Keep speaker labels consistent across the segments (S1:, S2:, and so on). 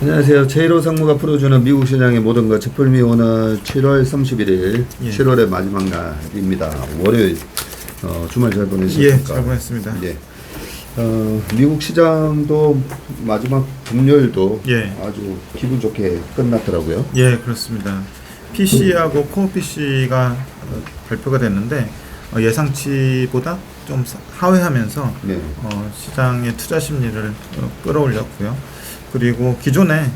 S1: 안녕하세요. 제1호 상무가 풀어주는 미국 시장의 모든 것 책 풀미 오늘 7월 31일 7월의 마지막 날입니다. 월요일 주말 잘 보내셨습니까?
S2: 예, 잘 보냈습니다.
S1: 예. 미국 시장도 마지막 금요일도 아주 기분 좋게 끝났더라고요.
S2: 예, 그렇습니다. PC하고 코어 PC가 발표가 됐는데 예상치보다 좀 하회하면서 시장의 투자 심리를 끌어올렸고요. 그리고 기존에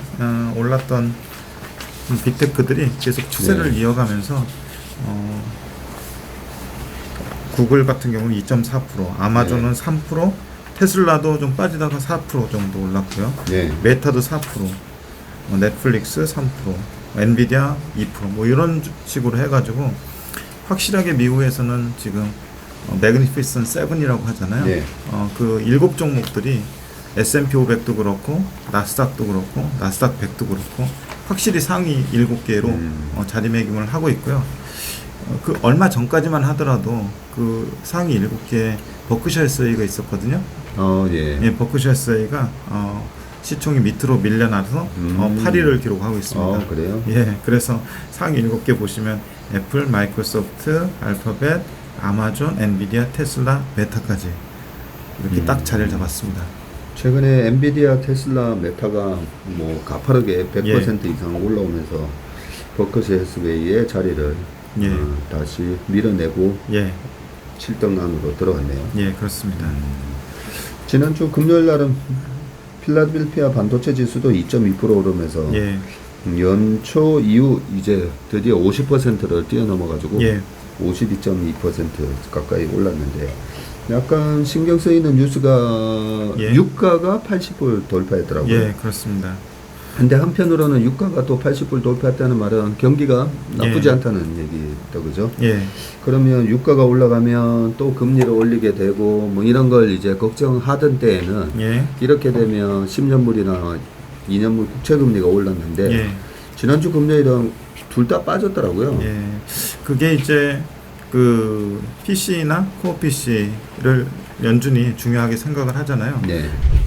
S2: 올랐던 빅테크들이 계속 추세를 이어가면서 구글 같은 경우는 2.4%, 아마존은 3%, 테슬라도 좀 빠지다가 4% 정도 올랐고요. 메타도 4%, 넷플릭스 3%, 엔비디아 2%, 뭐 이런 식으로 해가지고 확실하게 미국에서는 지금 매그니피센트 7이라고 하잖아요. 그 7종목들이 S&P 500도 그렇고 나스닥도 그렇고 나스닥 100도 그렇고 확실히 상위 7개로 자리매김을 하고 있고요. 그 얼마 전까지만 하더라도 그 상위 7개 버크셔 S&A가 있었거든요. 버크셔 S&A가 시총이 밑으로 밀려나서 8위를 기록하고 있습니다.
S1: 그래요?
S2: 예, 그래서 상위 7개 보시면 애플, 마이크로소프트, 알파벳, 아마존, 엔비디아, 테슬라, 메타까지 이렇게 딱 자리를 잡았습니다.
S1: 최근에 엔비디아, 테슬라, 메타가 뭐 가파르게 100% 이상 올라오면서 버크셔 S&A의 자리를 다시 밀어내고 7등 안으로 들어갔네요.
S2: 예, 그렇습니다.
S1: 지난주 금요일 날은 필라델피아 반도체 지수도 2.2% 오르면서 연초 이후 이제 드디어 50%를 뛰어넘어가지고 52.2% 가까이 올랐는데 약간 신경 쓰이는 뉴스가 유가가 80불 돌파했더라고요.
S2: 예, 그렇습니다.
S1: 근데 한편으로는 유가가 또 80불 돌파했다는 말은 경기가 나쁘지 않다는 얘기다, 그죠? 그러면 유가가 올라가면 또 금리를 올리게 되고 뭐 이런 걸 이제 걱정하던 때에는 이렇게 되면 10년물이나 2년물 국채금리가 올랐는데 지난주 금요일은 둘 다 빠졌더라고요.
S2: 그게 이제 그 PC나 코어 PC를 연준이 중요하게 생각을 하잖아요.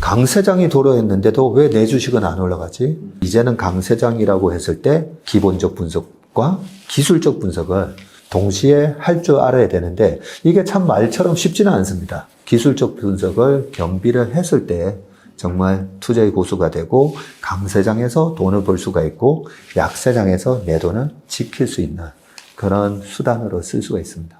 S3: 강세장이 도래했는데도 왜 내 주식은 안 올라가지? 이제는 강세장이라고 했을 때 기본적 분석과 기술적 분석을 동시에 할 줄 알아야 되는데 이게 참 말처럼 쉽지는 않습니다. 기술적 분석을 겸비를 했을 때 정말 투자의 고수가 되고 강세장에서 돈을 벌 수가 있고 약세장에서 내 돈을 지킬 수 있는 그런 수단으로 쓸 수가 있습니다.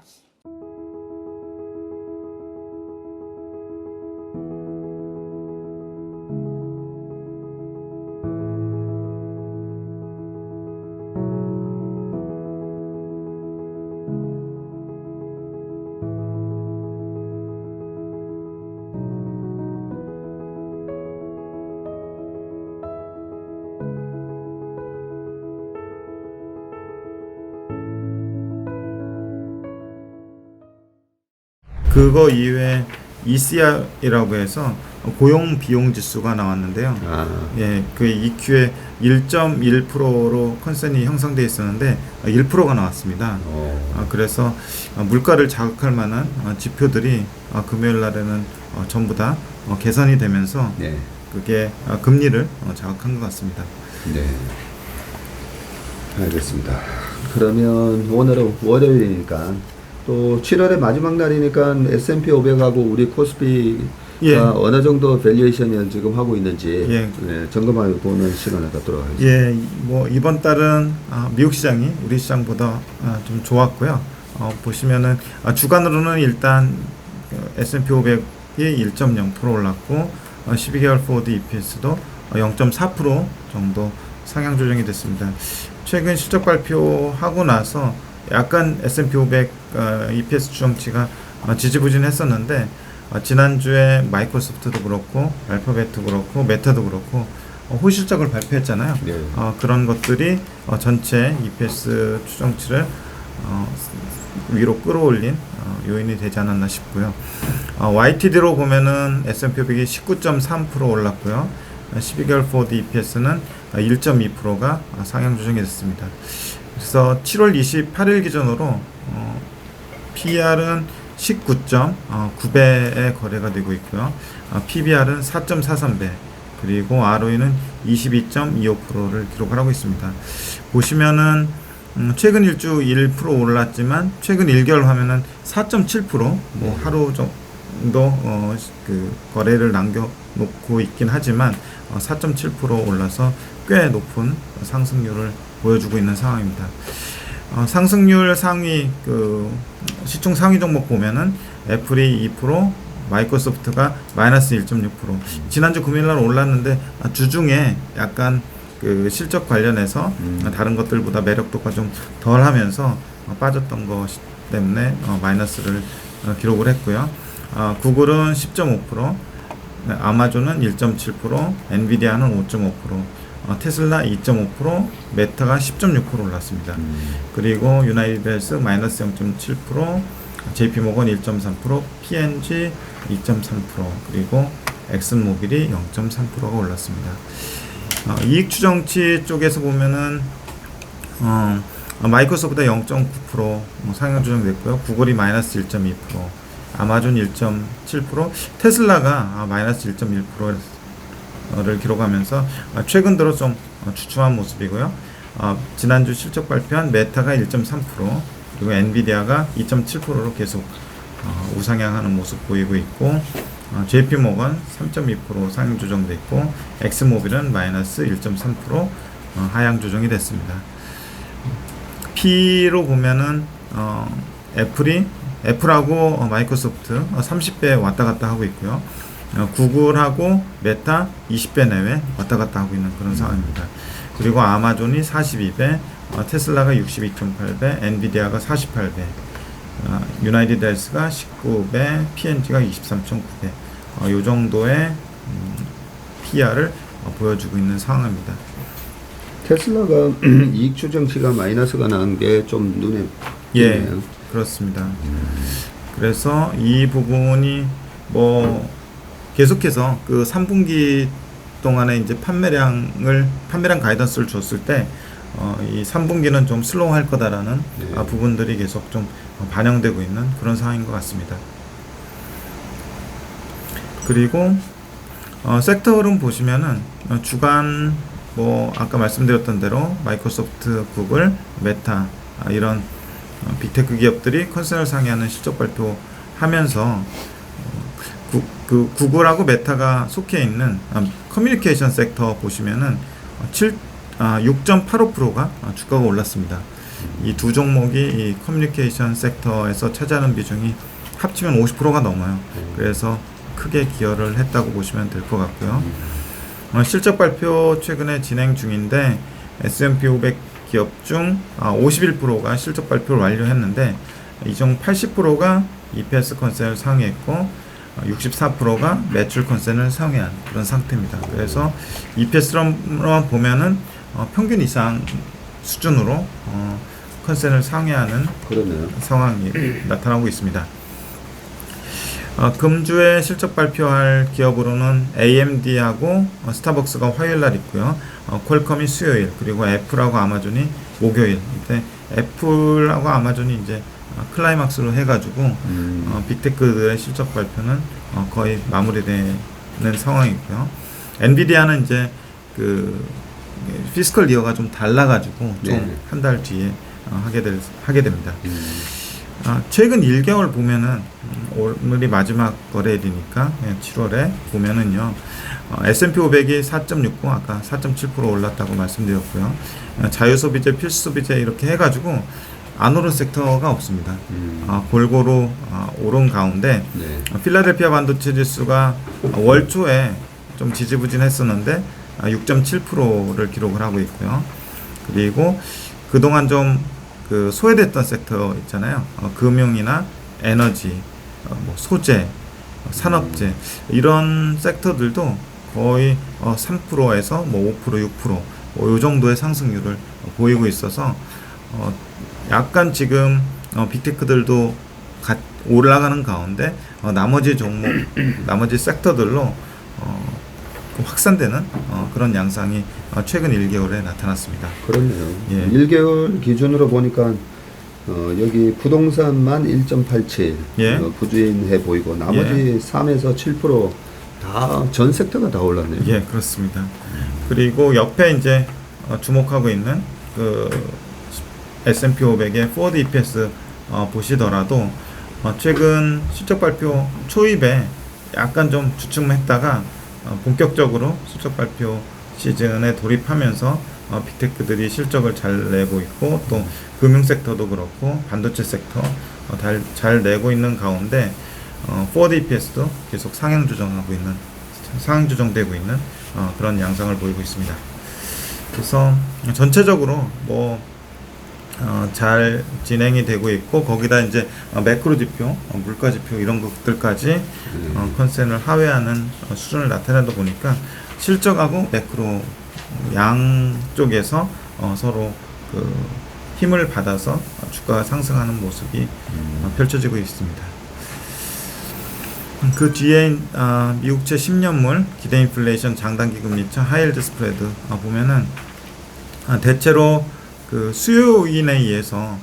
S2: 그거 이외에 ECR이라고 해서 고용 비용 지수가 나왔는데요. 그 EQ에 1.1%로 컨센이 형성되어 있었는데 1%가 나왔습니다. 그래서 물가를 자극할 만한 지표들이 금요일 날에는 전부 다 개선이 되면서 그게 금리를 자극한 것 같습니다.
S1: 알겠습니다. 그러면 오늘은 월요일이니까 또 7월의 마지막 날이니까 S&P 500하고 우리 코스피가 어느 정도 밸류에이션을 지금 하고 있는지 점검해 보는 시간을 갖도록 하겠습니다.
S2: 뭐 이번 달은 미국 시장이 우리 시장보다 좀 좋았고요. 보시면은 주간으로는 일단 S&P 500이 1.0% 올랐고 12개월 포워드 EPS도 0.4% 정도 상향 조정이 됐습니다. 최근 실적 발표하고 나서 약간 S&P 500 EPS 추정치가 지지부진했었는데 지난주에 마이크로소프트도 그렇고 알파벳도 그렇고 메타도 그렇고 호실적을 발표했잖아요. 그런 것들이 전체 EPS 추정치를 위로 끌어올린 요인이 되지 않았나 싶고요. YTD로 보면은 S&P 500이 19.3% 올랐고요. 12개월 포워드 EPS는 1.2%가 상향 조정이 됐습니다. 그래서 7월 28일 기준으로 PER은 19.9배의 거래가 되고 있고요. PBR은 4.43배, 그리고 ROE는 22.25%를 기록을 하고 있습니다. 보시면은 최근 1주 1% 올랐지만 최근 1개월 화면은 4.7% 뭐 하루 정도 그 거래를 남겨놓고 있긴 하지만 4.7% 올라서 꽤 높은 상승률을 보여주고 있는 상황입니다. 상승률 상위 그 시총 상위 종목 보면은 애플이 2%, 마이크로소프트가 마이너스 1.6%. 지난주 금요일날 올랐는데 주중에 약간 그 실적 관련해서 다른 것들보다 매력도가 좀 덜하면서 빠졌던 것 때문에 마이너스를 기록을 했고요. 구글은 10.5%, 아마존은 1.7%, 엔비디아는 5.5%, 테슬라 2.5%, 메타가 10.6% 올랐습니다. 그리고 유나이티드 헬스 마이너스 0.7%, JP모건 1.3%, P&G 2.3%, 그리고 엑슨모빌이 0.3%가 올랐습니다. 이익 추정치 쪽에서 보면은 마이크로소프트 0.9% 상향 조정됐고요. 구글이 마이너스 1.2%, 아마존 1.7%, 테슬라가 마이너스 1.1%를 기록하면서 최근 들어 좀 주춤한 모습이고요. 지난주 실적 발표한 메타가 1.3%, 그리고 엔비디아가 2.7%로 계속 우상향하는 모습 보이고 있고, JP모건 3.2% 상향 조정됐고, 엑스모빌은 마이너스 1.3% 하향 조정이 됐습니다. P로 보면은 애플하고 마이크로소프트 30배 왔다 갔다 하고 있고요. 구글하고 메타 20배 내외 왔다 갔다 하고 있는 그런 상황입니다. 그리고 아마존이 42배, 테슬라가 62.8배, 엔비디아가 48배, 유나이티드 헬스가 19배, P&G가 23.9배, 이 정도의 PR을 보여주고 있는 상황입니다.
S1: 테슬라가 이익 추정치가 마이너스가 나는 게 좀 눈에 띄네요.
S2: 예, 그렇습니다. 그래서 이 부분이 뭐 계속해서 그 3분기 동안에 이제 판매량 가이던스를 줬을 때 이 3분기는 좀 슬로우할 거다라는 부분들이 계속 좀 반영되고 있는 그런 상황인 것 같습니다. 그리고 섹터 흐름 보시면은 주간 뭐 아까 말씀드렸던 대로 마이크로소프트, 구글, 메타 이런 빅테크 기업들이 컨센을 상회하는 실적 발표하면서 구글하고 메타가 속해 있는 커뮤니케이션 섹터 보시면은 6.85%가 주가가 올랐습니다. 이 두 종목이 이 커뮤니케이션 섹터에서 차지하는 비중이 합치면 50%가 넘어요. 그래서 크게 기여를 했다고 보시면 될 것 같고요. 실적 발표 최근에 진행 중인데 S&P 500 기업 중 51%가 실적 발표를 완료했는데 이 중 80%가 EPS 컨센을 상회했고 64%가 매출 컨센을 상회한 그런 상태입니다. 그래서 EPS로만 보면은 평균 이상 수준으로 컨센을 상회하는
S1: 그러네요.
S2: 상황이 나타나고 있습니다. 금주에 실적 발표할 기업으로는 AMD하고 스타벅스가 화요일날 있고요. 퀄컴이 수요일, 그리고 애플하고 아마존이 목요일. 이때 애플하고 아마존이 이제 클라이막스로 해가지고 빅테크들의 실적 발표는 거의 마무리되는 상황이고요. 엔비디아는 이제 그 피스컬 이어가 좀 달라가지고 좀 한 달 뒤에 하게 됩니다. 최근 1개월 보면은 오늘이 마지막 거래일이니까 7월에 보면은요. S&P 500이 4.69, 아까 4.7% 올랐다고 말씀드렸고요. 자유소비재, 필수소비재 이렇게 해가지고 안 오른 섹터가 없습니다. 골고루 오른 가운데 필라델피아 반도체 지수가 월 초에 좀 지지부진했었는데 6.7%를 기록을 하고 있고요. 그리고 그동안 좀 그 소외됐던 sek터 있잖아요. 금융이나 에너지, 뭐 소재, 산업재 이런 섹터들도 거의 3%에서 뭐 5%, 6% 뭐 이 정도의 상승률을 보이고 있어서 약간 지금 빅테크들도 올라가는 가운데 나머지 종목, 나머지 섹터들로 확산되는 그런 양상이 최근 1개월에 나타났습니다.
S1: 그렇네요.
S2: 예.
S1: 1개월 기준으로 보니까 여기 부동산만 1.87
S2: 예.
S1: 부진해 보이고 나머지 3에서 7% 다 전 섹터가 다 올랐네요.
S2: 예, 그렇습니다. 그리고 옆에 이제 주목하고 있는 그 S&P 500의 forward EPS 보시더라도 최근 실적 발표 초입에 약간 좀 주춤했다가 본격적으로 실적 발표 시즌에 돌입하면서 빅테크들이 실적을 잘 내고 있고 또 금융 섹터도 그렇고 반도체 섹터 잘 내고 있는 가운데 forward EPS도 계속 상향 조정되고 있는 그런 양상을 보이고 있습니다. 그래서 전체적으로 잘 진행이 되고 있고 거기다 이제 매크로 지표, 물가 지표 이런 것들까지 컨센을 하회하는 수준을 나타내다 보니까 실적하고 매크로 양쪽에서 서로 그 힘을 받아서 주가가 상승하는 모습이 펼쳐지고 있습니다. 그 뒤에 미국채 10년물 기대 인플레이션 장단기 금리차 하이힐드 스프레드 보면은 대체로 그 수요 요인에 의해서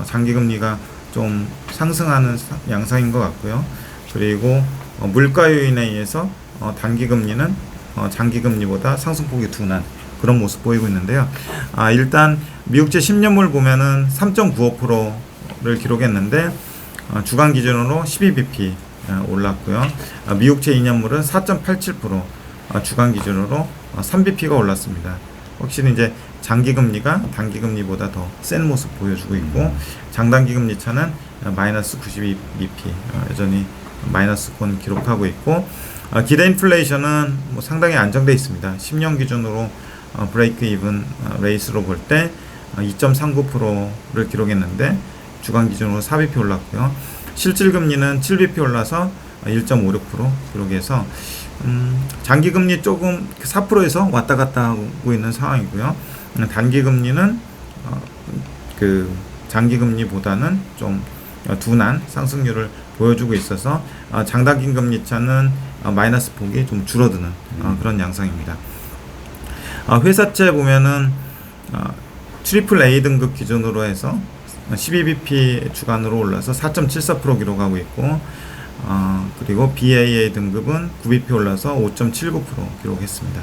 S2: 장기 금리가 좀 상승하는 양상인 것 같고요. 그리고 물가 요인에 의해서 단기 금리는 장기 금리보다 상승폭이 둔한 그런 모습 보이고 있는데요. 일단 미국채 10년물 보면은 3.95%를 기록했는데 주간 기준으로 12bp 올랐고요. 미국채 2년물은 4.87% 주간 기준으로 3bp가 올랐습니다. 확실히 이제 장기 금리가 단기 금리보다 더 센 모습 보여주고 있고 장단기 금리 차는 마이너스 92bp 여전히 마이너스권 기록하고 있고 기대 인플레이션은 상당히 안정돼 있습니다. 10년 기준으로 브레이크 이븐 레이스로 볼 때 2.39%를 기록했는데 주간 기준으로 4bp 올랐고요. 실질 금리는 7bp 올라서 1.56% 기록해서 장기 금리 조금 4%에서 왔다 갔다 하고 있는 상황이고요. 단기 금리는 그 장기 금리보다는 좀 둔한 상승률을 보여주고 있어서 장단기 금리 차는 마이너스 폭이 좀 줄어드는 그런 양상입니다. 회사채 보면은 트리플 A 등급 기준으로 해서 12bp 주간으로 올라서 4.74% 기록하고 있고 그리고 BAA 등급은 9bp 올라서 5.79% 기록했습니다.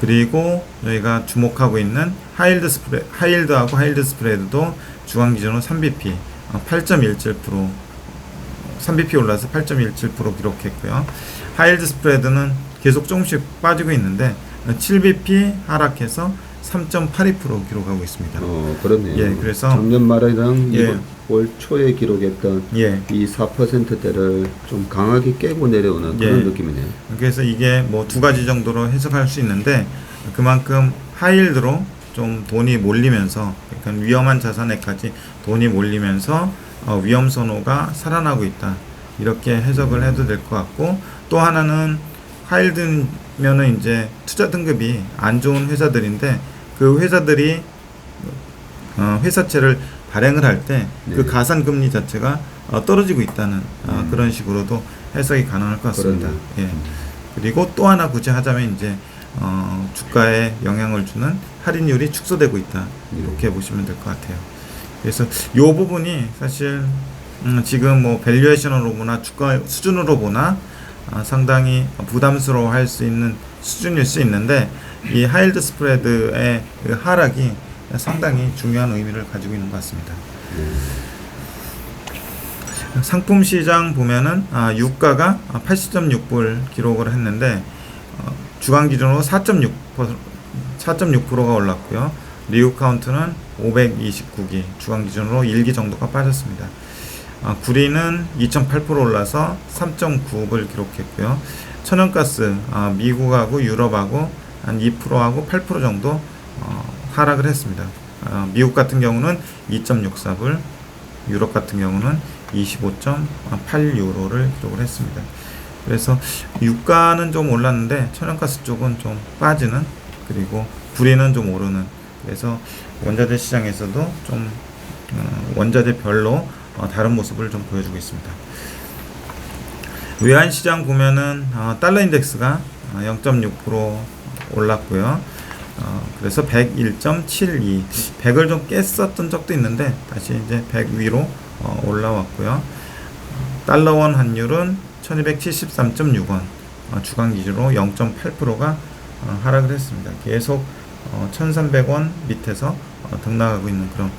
S2: 그리고 저희가 주목하고 있는 하이힐드하고 하이힐드 스프레드도 주간 기준으로 3bp 8.17% 3bp 올라서 8.17% 기록했고요. 하이힐드 스프레드는 계속 조금씩 빠지고 있는데 7bp 하락해서 3.82% 기록하고 있습니다.
S1: 그렇네요.
S2: 예, 그래서
S1: 작년 말이랑 이번 올 초에 기록했던 이 4%대를 좀 강하게 깨고 내려오는 그런 느낌이네요.
S2: 그래서 이게 두 가지 정도로 해석할 수 있는데 그만큼 하이힐드로 좀 돈이 몰리면서 그러니까 위험한 자산에까지 돈이 몰리면서 위험 선호가 살아나고 있다. 이렇게 해석을 해도 될 것 같고 또 하나는 하이힐드면은 이제 투자 등급이 안 좋은 회사들인데 그 회사들이 회사채를 발행을 할 때 그 가산 금리 자체가 떨어지고 있다는 그런 식으로도 해석이 가능할 것 같습니다. 예. 그리고 또 하나 굳이 하자면 이제 주가에 영향을 주는 할인율이 축소되고 있다. 이렇게 보시면 될 것 같아요. 그래서 이 부분이 사실 지금 밸류에이션으로 보나 주가 수준으로 보나 상당히 부담스러워할 수 있는 수준일 수 있는데 이 하이힐드 스프레드의 그 하락이 상당히 중요한 의미를 가지고 있는 것 같습니다. 상품 시장 보면은 유가가 80.6불 기록을 했는데 주간 기준으로 4.6%가 올랐고요. 리우 카운트는 529기 주간 기준으로 1기 정도가 빠졌습니다. 구리는 2.8% 올라서 3.9불 기록했고요. 천연가스 미국하고 유럽하고 한 2%하고 8% 정도 하락을 했습니다. 미국 같은 경우는 2.64불, 유럽 같은 경우는 25.8유로를 기록을 했습니다. 그래서 유가는 좀 올랐는데 천연가스 쪽은 좀 빠지는 그리고 구리는 좀 오르는 그래서 원자재 시장에서도 좀 원자재별로 다른 모습을 좀 보여주고 있습니다. 외환 시장 보면은 달러 인덱스가 0.6% 올랐고요. 그래서 101.72 100을 좀 깼었던 적도 있는데 다시 이제 100 위로 올라왔고요. 달러원 환율은 1273.6원 주간 기준으로 0.8%가 하락을 했습니다. 계속 1,300원 밑에서 등락하고 있는 그런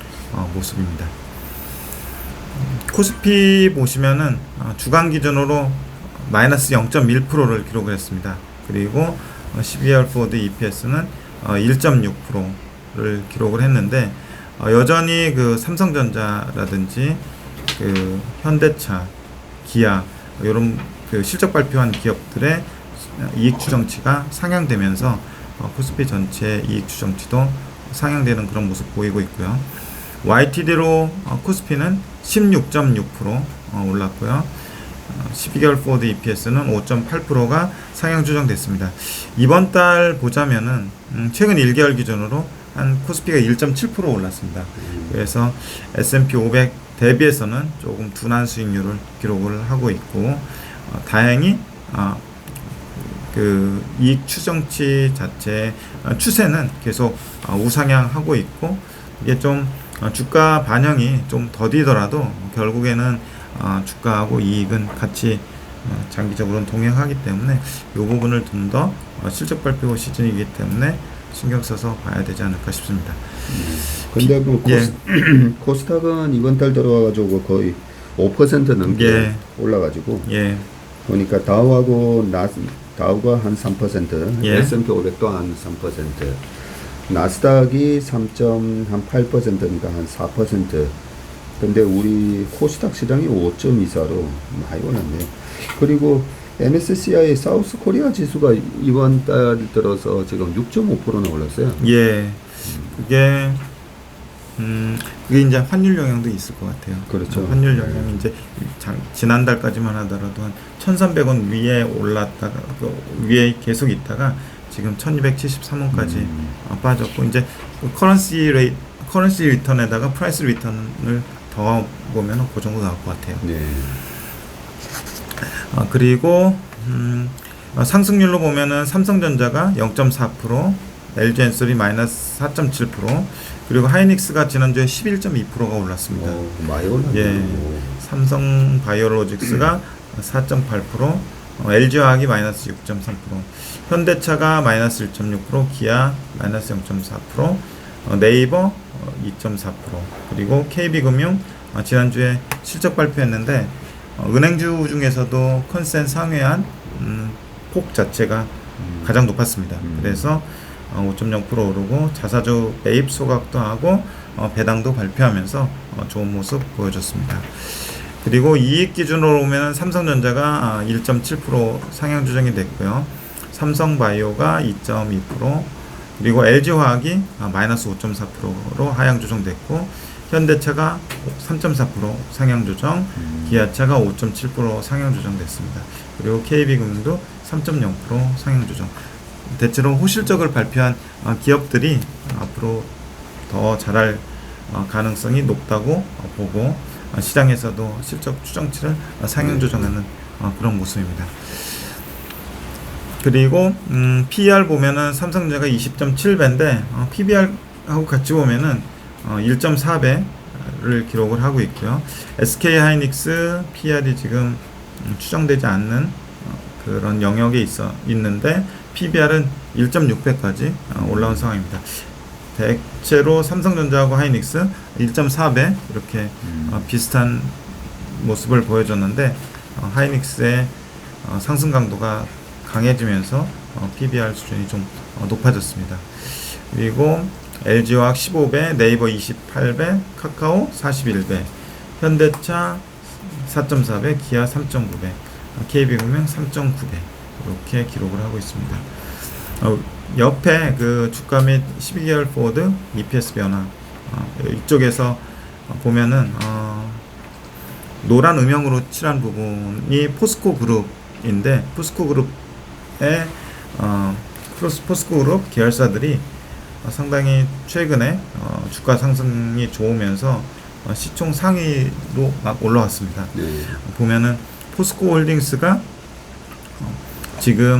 S2: 모습입니다. 코스피 보시면은 주간 기준으로 마이너스 0.1%를 기록을 했습니다. 그리고 12개월 포워드 EPS는 1.6%를 기록을 했는데 여전히 그 삼성전자라든지 그 현대차, 기아 이런 그 실적 발표한 기업들의 이익 추정치가 상향되면서 코스피 전체 이익 추정치도 상향되는 그런 모습 보이고 있고요. YTD로 코스피는 16.6% 올랐고요. 12개월 포워드 EPS는 5.8%가 상향 조정됐습니다. 이번 달 보자면은 최근 1개월 기준으로 한 코스피가 1.7% 올랐습니다. 그래서 S&P 500 대비해서는 조금 둔한 수익률을 기록을 하고 있고 다행히 그 이익 추정치 자체 추세는 계속 우상향하고 있고 이게 좀 주가 반영이 좀 더디더라도 결국에는 주가하고 이익은 같이 장기적으로는 동행하기 때문에 이 부분을 좀 더 실적 발표 시즌이기 때문에 신경 써서 봐야 되지 않을까 싶습니다.
S1: 근데 그 코스닥은 이번 달 들어와가지고 거의 5% 넘게 올라가지고 보니까 다우가 한 3%, S&P 500도 한 3%, 나스닥이 3.8%니까 한 4%. 근데 우리 코스닥 시장이 5.24로 많이 올랐네요. 그리고 MSCI 사우스 코리아 지수가 이번 달 들어서 지금 6.5%나 올랐어요.
S2: 예. 그게 이제 환율 영향도 있을 것 같아요.
S1: 그렇죠.
S2: 환율 영향이 이제 지난달까지만 하더라도 한 1,300원 위에 올랐다가 위에 계속 있다가 지금 1,273원까지 빠졌고 이제 커런시 리턴에다가 프라이스 리턴을 더 보면 그 정도 나올 것 같아요.
S1: 네.
S2: 그리고 상승률로 보면은 삼성전자가 0.4%, LG엔솔이 마이너스 4.7%, 그리고 하이닉스가 지난주에 11.2%가 올랐습니다.
S1: 많이 올랐네요.
S2: 예, 삼성 바이오로직스가 4.8%, LG화학이 마이너스 6.3%, 현대차가 마이너스 1.6%, 기아 마이너스 0.4%, 네이버 2.4%, 그리고 KB금융 지난주에 실적 발표했는데 은행주 중에서도 컨센 상회한 폭 자체가 가장 높았습니다. 그래서 5.0% 오르고 자사주 매입 소각도 하고 배당도 발표하면서 좋은 모습 보여줬습니다. 그리고 이익 기준으로 보면 삼성전자가 1.7% 상향 조정이 됐고요. 삼성바이오가 2.2%, 그리고 LG화학이 마이너스 5.4%로 하향 조정됐고 현대차가 3.4% 상향 조정, 기아차가 5.7% 상향 조정됐습니다. 그리고 KB금융도 3.0% 상향 조정. 대체로 호실적을 발표한 기업들이 앞으로 더 잘할 가능성이 높다고 보고 시장에서도 실적 추정치를 상향 조정하는 그런 모습입니다. 그리고 PER 보면은 삼성전자가 20.7배인데 PBR하고 같이 보면은 1.4배를 기록을 하고 있고요. SK 하이닉스 PER이 지금 추정되지 않는 그런 영역에 있는데 PBR은 1.6배까지 올라온 상황입니다. 대체로 삼성전자하고 하이닉스 1.4배 이렇게 비슷한 모습을 보여줬는데 하이닉스의 상승 강도가 강해지면서 PBR 수준이 좀 높아졌습니다. 그리고 LG화학 15배, 네이버 28배, 카카오 41배, 현대차 4.4배, 기아 3.9배, KB금융 3.9배 이렇게 기록을 하고 있습니다. 옆에 그 주가 및 12개월 포워드 EPS 변화 이쪽에서 보면은 노란 음영으로 칠한 부분이 포스코 그룹인데 포스코 그룹의 포스코 그룹 계열사들이 상당히 최근에 주가 상승이 좋으면서 시총 상위로 막 올라왔습니다. 보면은 포스코 홀딩스가 지금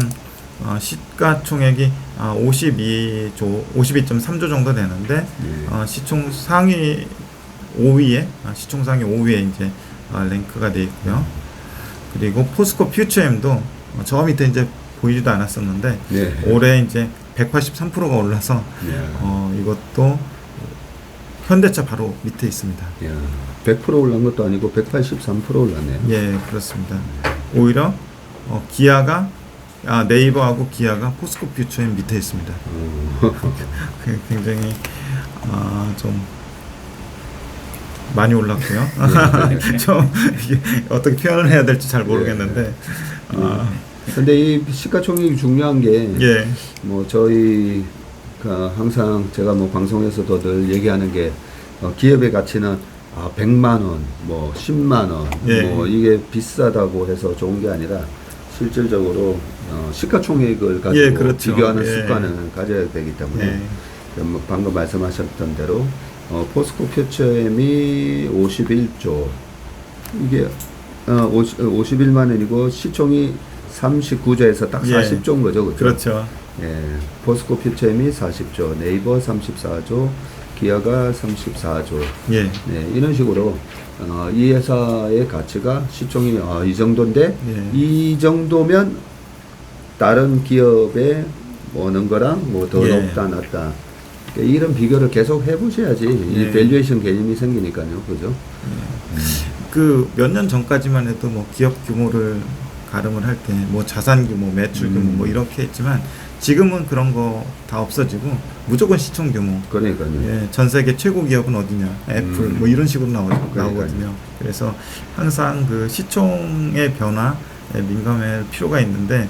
S2: 시가총액이 52.3조 정도 되는데 시총 상위 5위에 시총 상위 5위에 이제 랭크가 되어 있고요. 그리고 포스코 퓨처엠도 저 밑에 이제 보이지도 않았었는데
S1: 네.
S2: 올해 이제 183%가 올라서 이것도 현대차 바로 밑에 있습니다.
S1: 야, 100% 올란 것도 아니고 183% 올랐네요.
S2: 예, 그렇습니다. 오히려 기아가 네이버하고 기아가 포스코 퓨처엠 밑에 있습니다. 굉장히 좀 많이 올랐고요. 좀 이게 어떻게 표현을 해야 될지 잘 모르겠는데.
S1: 근데 이 시가총액이 중요한 게,
S2: 예.
S1: 뭐 저희가 항상 제가 뭐 방송에서도 늘 얘기하는 게 기업의 가치는 100만 원, 뭐 10만 원,
S2: 예.
S1: 뭐 이게 비싸다고 해서 좋은 게 아니라 실질적으로 시가총액을 가지고
S2: 예, 그렇죠.
S1: 비교하는
S2: 예.
S1: 습관을 가져야 되기 때문에
S2: 예.
S1: 뭐 방금 말씀하셨던 대로 포스코 퓨처엠이 51조, 이게 51만 원이고 시총이 39조에서 딱 40조인 거죠, 그렇죠?
S2: 그렇죠.
S1: 예, 포스코 퓨처엠이 40조, 네이버 34조, 기아가 34조.
S2: 예.
S1: 네, 이런 식으로 이 회사의 가치가 시총이 이 정도인데
S2: 예.
S1: 이 정도면 다른 기업에 뭐는 거랑 뭐 더
S2: 예.
S1: 높다 낮다. 그러니까 이런 비교를 계속 해보셔야지 이
S2: 예.
S1: 밸류에이션 개념이 생기니까요, 그죠?
S2: 그 몇 년 전까지만 해도 뭐 기업 규모를 가름을 할 때 뭐 자산 규모, 매출 규모 뭐 이렇게 했지만 지금은 그런 거 다 없어지고 무조건 시총 규모.
S1: 그러니까요.
S2: 예, 전 세계 최고 기업은 어디냐? 애플 뭐 이런 식으로 나오거든요. 그래서 항상 그 시총의 변화에 민감할 필요가 있는데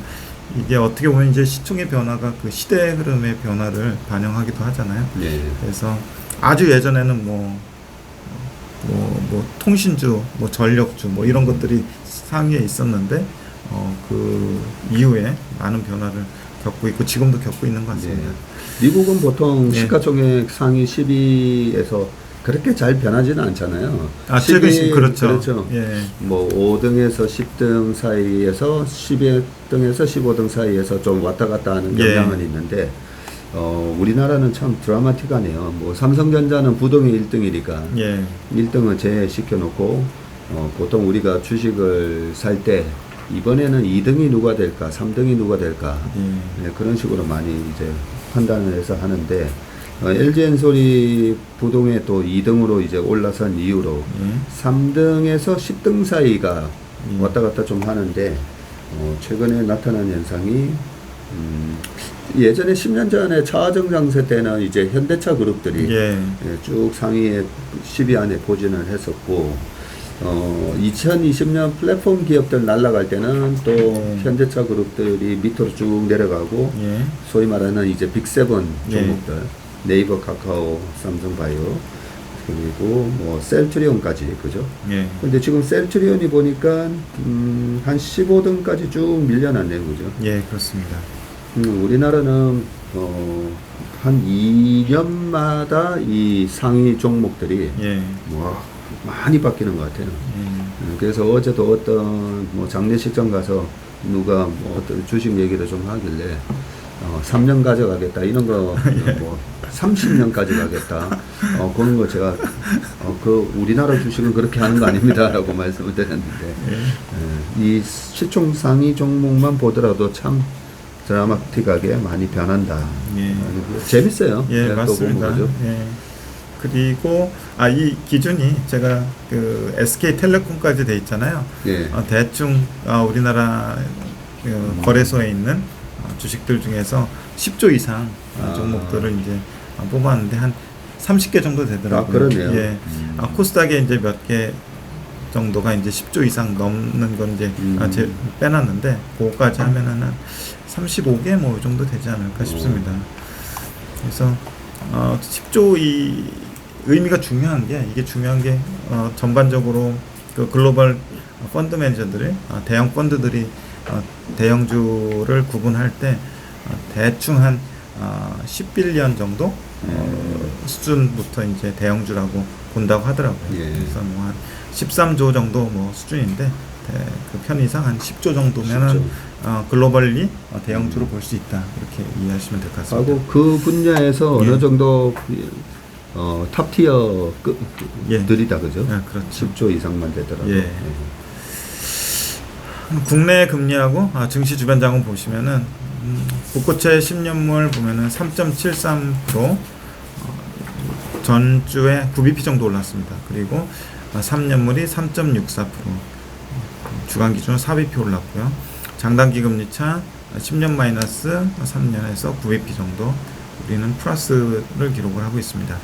S2: 이게 어떻게 보면 이제 시총의 변화가 그 시대 흐름의 변화를 반영하기도 하잖아요.
S1: 예.
S2: 그래서 아주 예전에는 뭐 통신주, 뭐 전력주, 뭐 이런 것들이 상위에 있었는데 그 이후에 많은 변화를 겪고 있고 지금도 겪고 있는 것 같습니다.
S1: 예. 미국은 보통
S2: 예.
S1: 시가총액 상위 10위에서 그렇게 잘 변하지는 않잖아요.
S2: 최근 그렇죠.
S1: 그렇죠.
S2: 예.
S1: 뭐 5등에서 10등 사이에서 11등에서 15등 사이에서 좀 왔다 갔다 하는 경향은 있는데 우리나라는 참 드라마틱하네요. 뭐 삼성전자는 부동의 1등이니까
S2: 예.
S1: 1등은 제외시켜 놓고 보통 우리가 주식을 살 때 이번에는 2등이 누가 될까, 3등이 누가 될까, 네, 그런 식으로 많이 이제 판단을 해서 하는데, LG엔솔이 부동에 또 2등으로 이제 올라선 이후로 3등에서 10등 사이가 왔다 갔다 좀 하는데, 최근에 나타난 현상이, 예전에 10년 전에 차화정 장세 때는 이제 현대차 그룹들이 쭉 상위에 10위 안에 포진을 했었고, 2020년 플랫폼 기업들 날아갈 때는 또 현대차 그룹들이 밑으로 쭉 내려가고 소위 말하는 이제 빅7 종목들 네이버, 카카오, 삼성바이오 그리고 뭐 셀트리온까지 그죠? 근데 지금 셀트리온이 보니까 한 15등까지 쭉 밀려났네요, 그죠?
S2: 예, 그렇습니다.
S1: 우리나라는 한 2년마다 이 상위 종목들이 뭐 많이 바뀌는 것 같아요. 그래서 어제도 어떤 뭐 장례식장 가서 누가 뭐 어떤 주식 얘기를 좀 하길래 3년 가져가겠다 이런 거 뭐 30년까지 가겠다 그런 거 제가 그 우리나라 주식은 그렇게 하는 거 아닙니다라고 말씀을 드렸는데 이 시총 상위 종목만 보더라도 참 드라마틱하게 많이 변한다. 재밌어요.
S2: 예, 맞습니다. 그리고 이 기준이 제가 그 SK텔레콤까지 돼 있잖아요. 대충 우리나라 거래소에 있는 주식들 중에서 10조 이상 종목들을 이제 뽑았는데 한 30개 정도 되더라고요.
S1: 그러네요.
S2: 예. 코스닥에 이제 몇 개 정도가 이제 10조 이상 넘는 건 이제 빼놨는데 그거까지 하면은 한 35개 뭐 이 정도 되지 않을까 싶습니다. 그래서 10조 이 의미가 중요한 게 전반적으로 그 글로벌 펀드 매니저들이 대형 펀드들이 대형주를 구분할 때 대충 한 11년 정도 수준부터 이제 대형주라고 본다고 하더라고요. 그래서 뭐 한 13조 정도 뭐 수준인데 그 편의상 한 10조 정도면은 글로벌리 대형주로 볼 수 있다 이렇게 이해하시면 될 것 같습니다.
S1: 하고 그 분야에서 어느 정도 탑티어 들이다 그죠?
S2: 그렇죠.
S1: 10조 이상만 되더라도.
S2: 국내 금리하고 증시 주변 자금 보시면은 국고채 10년물 보면은 3.73%, 전주에 9bp 정도 올랐습니다. 그리고 3년물이 3.64%, 주간 기준으로 4bp 올랐고요. 장단기 금리차 10년 마이너스 3년에서 9bp 정도 우리는 플러스를 기록을 하고 있습니다.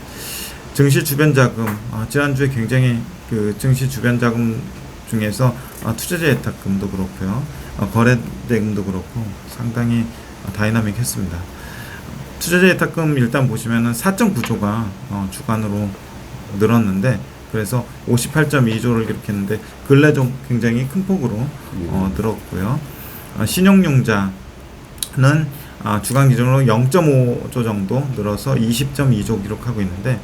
S2: 증시 주변 자금, 지난주에 굉장히 그 증시 주변 자금 중에서 투자자 예탁금도 그렇고요, 거래대금도 그렇고 상당히 다이나믹했습니다. 투자자 예탁금 일단 보시면은 4.9조가 주간으로 늘었는데, 그래서 58.2조를 기록했는데 근래 좀 굉장히 큰 폭으로 늘었고요. 신용융자는 주간 기준으로 0.5조 정도 늘어서 20.2조 기록하고 있는데,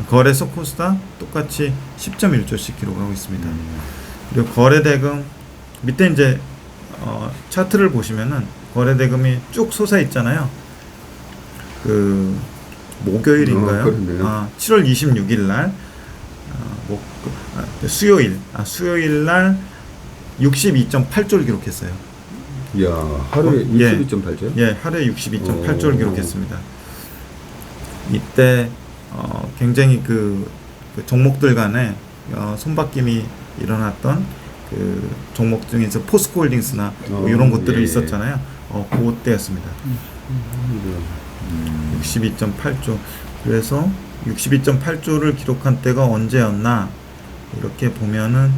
S2: 거래소 코스닥 똑같이 10.1조씩 기록하고 있습니다. 그리고 거래대금 밑에 이제 차트를 보시면은 거래대금이 쭉 솟아 있잖아요. 그 목요일인가요? 7월 26일 날 수요일 날 62.8조를 기록했어요.
S1: 이야, 하루에 62.8조?
S2: 예, 하루에 62.8조를 기록했습니다. 이때 굉장히 그 종목들 간에 손바뀜이 일어났던 그 종목 중에서 포스코홀딩스나 이런 것들이 있었잖아요. 그때였습니다. 62.8조. 그래서 62.8조를 기록한 때가 언제였나? 이렇게 보면은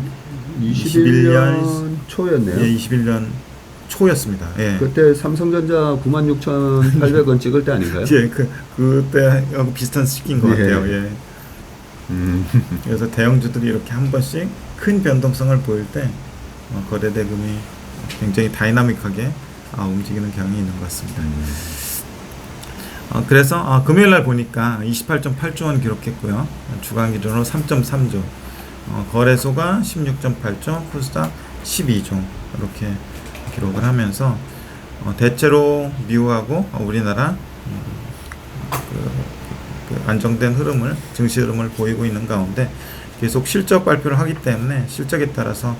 S1: 21년 초였네요.
S2: 예, 21년 초였습니다. 예.
S1: 그때 삼성전자 96,800원 찍을 때 아닌가요?
S2: 예, 그때하고 비슷한 시기인 것 같아요. 예. 그래서 대형주들이 이렇게 한 번씩 큰 변동성을 보일 때 거래대금이 굉장히 다이나믹하게 움직이는 경향이 있는 것 같습니다. 그래서 금요일 날 보니까 28.8조 원 기록했고요. 주간 기준으로 3.3조, 거래소가 16.8조, 코스닥 12조 이렇게 기록을 하면서 대체로 미국하고 우리나라 그 안정된 흐름을, 증시 흐름을 보이고 있는 가운데 계속 실적 발표를 하기 때문에 실적에 따라서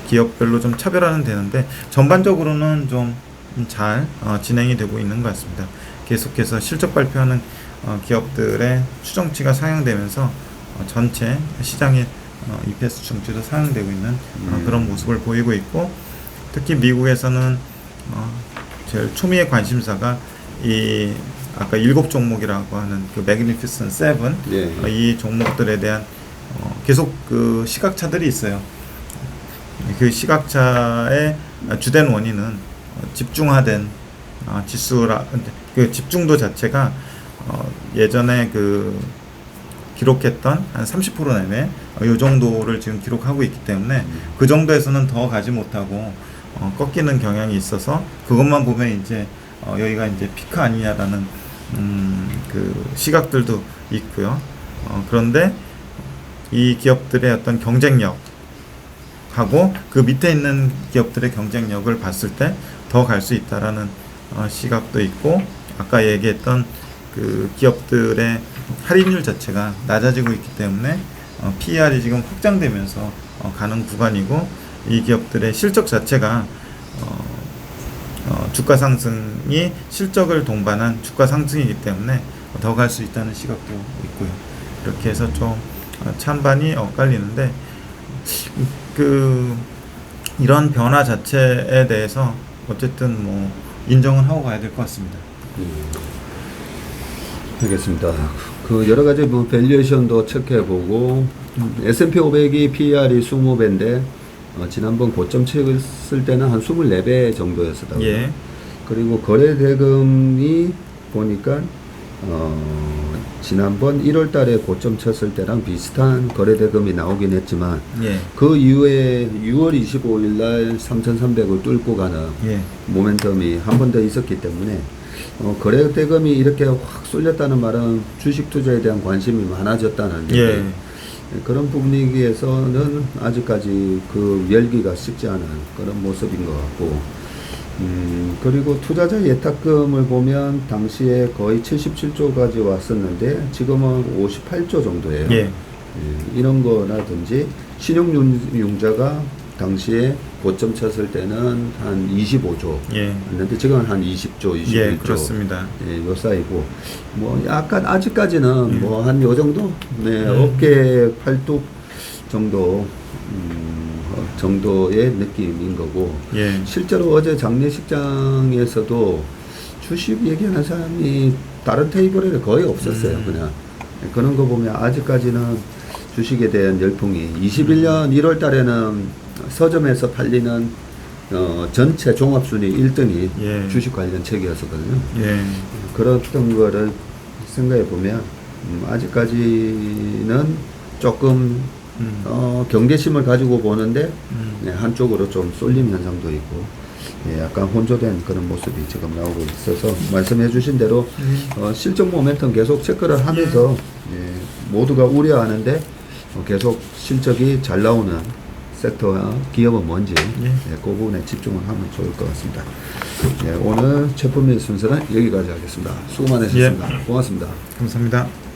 S2: 기업별로 좀 차별화는 되는데 전반적으로는 좀 잘 진행이 되고 있는 것 같습니다. 계속해서 실적 발표하는 기업들의 추정치가 상향되면서 전체 시장의 EPS 추정치도 상향되고 있는 그런 모습을 보이고 있고, 특히 미국에서는 제일 초미의 관심사가 이 아까 7종목이라고 하는 그 매그니피센트 7, 이 종목들에 대한 계속 그 시각차들이 있어요. 그 시각차의 주된 원인은 집중화된 지수라, 그 집중도 자체가 예전에 그 기록했던 한 30% 내외 이 정도를 지금 기록하고 있기 때문에 그 정도에서는 더 가지 못하고 꺾이는 경향이 있어서 그것만 보면 이제 여기가 이제 피크 아니냐라는 그 시각들도 있고요. 그런데 이 기업들의 어떤 경쟁력 하고 그 밑에 있는 기업들의 경쟁력을 봤을 때 더 갈 수 있다라는 시각도 있고, 아까 얘기했던 그 기업들의 할인율 자체가 낮아지고 있기 때문에 PER이 지금 확장되면서 가는 구간이고, 이 기업들의 실적 자체가 주가 상승이 실적을 동반한 주가 상승이기 때문에 더 갈 수 있다는 시각도 있고요. 이렇게 해서 좀 찬반이 엇갈리는데, 그 이런 변화 자체에 대해서 어쨌든 뭐 인정은 하고 가야 될 것 같습니다.
S1: 알겠습니다. 그 여러 가지 뭐 밸류에이션도 체크해보고, S&P 500이 PER이 20배인데 지난번 고점 찍었을 때는 한 24배 정도였었다고요.
S2: 예.
S1: 그리고 거래 대금이 보니까 지난번 1월 달에 고점 쳤을 때랑 비슷한 거래 대금이 나오긴 했지만, 그 이후에 6월 25일 날 3,300을 뚫고 가는 모멘텀이 한 번 더 있었기 때문에 거래 대금이 이렇게 확 쏠렸다는 말은 주식 투자에 대한 관심이 많아졌다는 그런 분위기에서는 아직까지 그 열기가 식지 않은 그런 모습인 것 같고, 그리고 투자자 예탁금을 보면 당시에 거의 77조까지 왔었는데 지금은 58조 정도예요. 이런 거라든지 신용융자가 당시에 고점 쳤을 때는 한 25조
S2: 예.
S1: 했는데 지금은 한 20조, 21조.
S2: 예, 그렇습니다.
S1: 예, 요 사이고 뭐 약간 아직까지는 뭐 한 요 정도, 네, 어깨 팔뚝 정도 정도의 느낌인 거고.
S2: 예.
S1: 실제로 어제 장례식장에서도 주식 얘기하는 사람이 다른 테이블에 거의 없었어요. 그냥 그런 거 보면 아직까지는 주식에 대한 열풍이 21년 1월 달에는 서점에서 팔리는 전체 종합순위 1등이
S2: 예.
S1: 주식 관련 책이었었거든요.
S2: 예.
S1: 그랬던 거를 생각해 보면 아직까지는 조금 경계심을 가지고 보는데 네, 한쪽으로 좀 쏠림 현상도 있고 예, 약간 혼조된 그런 모습이 지금 나오고 있어서 말씀해 주신 대로 실적 모멘텀 계속 체크를 하면서 예, 모두가 우려하는데 계속 실적이 잘 나오는 섹터와 기업은 뭔지 예, 그 부분에 집중을 하면 좋을 것 같습니다. 예, 오늘 최품일 순서는 여기까지 하겠습니다. 수고 많으셨습니다. 고맙습니다.
S2: 감사합니다.